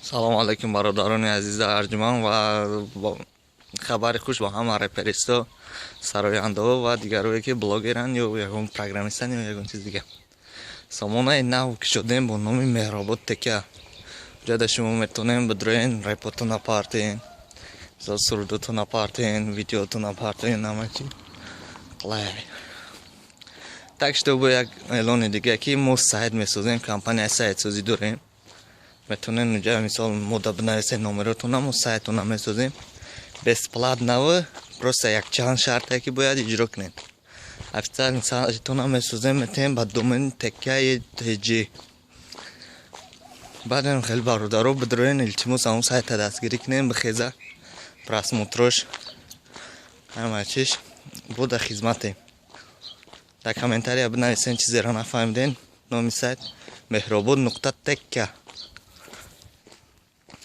салому алайкум бародарони азизи арҷуманд ва хабари хуш ба ҳама реперисто, сарояндо ва дигарое ки блогеранд ё ягон программистанд ё ягон чиз дигар. Самонаи нав ки шудем бо номи Меҳробод Текя. Ҷода шумо метонем бидроен репоту напартен, сурдуту напартен, видеоту напартен, ҳама чи қлай. Так што бо як эълони дига ки мо сайт месозем, компанияи сайтсозӣ дорем. Метонен уҷа мисол мода бинависед номеротуна, мо сайтуна месозем. Бесплатнаво, просто якчанд шарте ки бояд иҷро кунед. Официални сайтуна месозем, метем ба домен Tekya.tg. Баъдем хеле бародаро бидроен илтимос ҳамон сайта дастгирӣ кунем, бихеза просмотрош ҳама чиш буда хизматем. Дар комментария бинависен чизеро нафаҳмиден, номи сайт Меҳробод.Tekya.